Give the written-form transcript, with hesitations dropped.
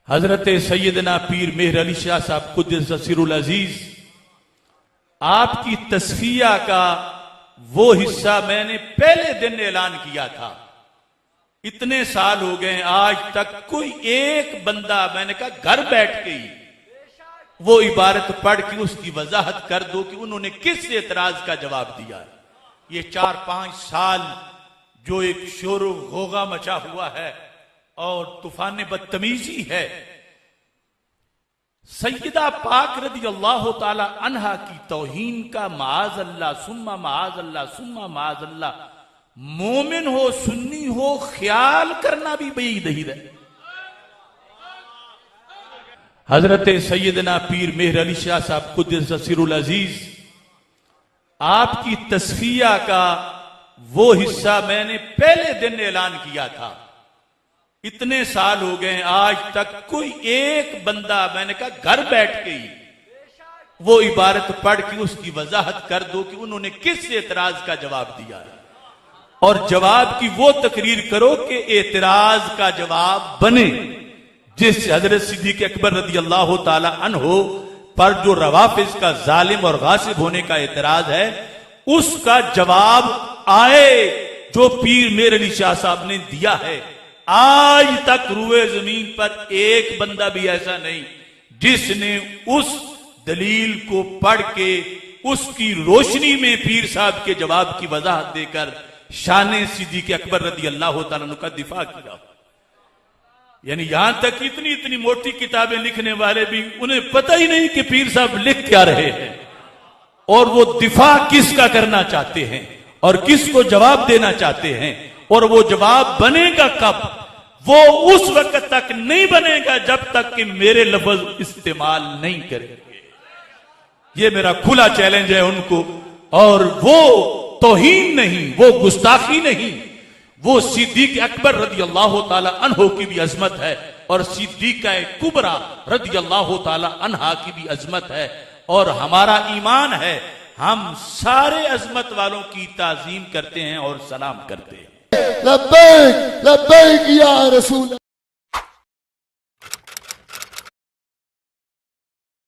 حضرت سیدنا پیر مہر علی شاہ صاحب قدس سر العزیز، آپ کی تصفیہ کا وہ حصہ میں نے پہلے دن اعلان کیا تھا۔ اتنے سال ہو گئے آج تک کوئی ایک بندہ، میں نے کہا گھر بیٹھ کے ہی وہ عبارت پڑھ کے اس کی وضاحت کر دو کہ انہوں نے کس اعتراض کا جواب دیا ہے۔ یہ 4-5 سال جو ایک شور و غوغا مچا ہوا ہے اور طوفان بدتمیزی ہے، سیدہ پاک رضی اللہ تعالی عنہا کی توہین کا معاذ اللہ ثم معاذ اللہ ثم معاذ اللہ مومن ہو سنی ہو خیال کرنا بھی بعید ہے۔ حضرت سیدنا پیر مہر علی شاہ صاحب قدس سر العزیز، آپ کی تصفیہ کا وہ حصہ میں نے پہلے دن اعلان کیا تھا۔ اتنے سال ہو گئے آج تک کوئی ایک بندہ، میں نے کہا گھر بیٹھ کے ہی وہ عبارت پڑھ کے اس کی وضاحت کر دو کہ انہوں نے کس اعتراض کا جواب دیا ہے، اور جواب کی وہ تقریر کرو کہ اعتراض کا جواب بنے۔ جس حضرت صدیق اکبر رضی اللہ تعالی عنہ پر جو روافض کا ظالم اور غاصب ہونے کا اعتراض ہے، اس کا جواب آئے جو پیر مہر علی شاہ صاحب نے دیا ہے۔ آج تک روئے زمین پر ایک بندہ بھی ایسا نہیں جس نے اس دلیل کو پڑھ کے اس کی روشنی میں پیر صاحب کے جواب کی وضاحت دے کر شان صدیق اکبر رضی اللہ تعالیٰ عنہ کا دفاع کیا۔ یعنی یہاں تک اتنی موٹی کتابیں لکھنے والے بھی انہیں پتہ ہی نہیں کہ پیر صاحب لکھ کیا رہے ہیں اور وہ دفاع کس کا کرنا چاہتے ہیں اور کس کو جواب دینا چاہتے ہیں، اور وہ جواب بنے گا کب؟ وہ اس وقت تک نہیں بنے گا جب تک کہ میرے لفظ استعمال نہیں کریں گے۔ یہ میرا کھلا چیلنج ہے ان کو، اور وہ توہین نہیں، وہ گستاخی نہیں، وہ صدیق اکبر رضی اللہ تعالی عنہ کی بھی عظمت ہے اور صدیقہ کبریٰ رضی اللہ تعالی عنہا کی بھی عظمت ہے، اور ہمارا ایمان ہے ہم سارے عظمت والوں کی تعظیم کرتے ہیں اور سلام کرتے ہیں۔ لبیک لبیک یا رسول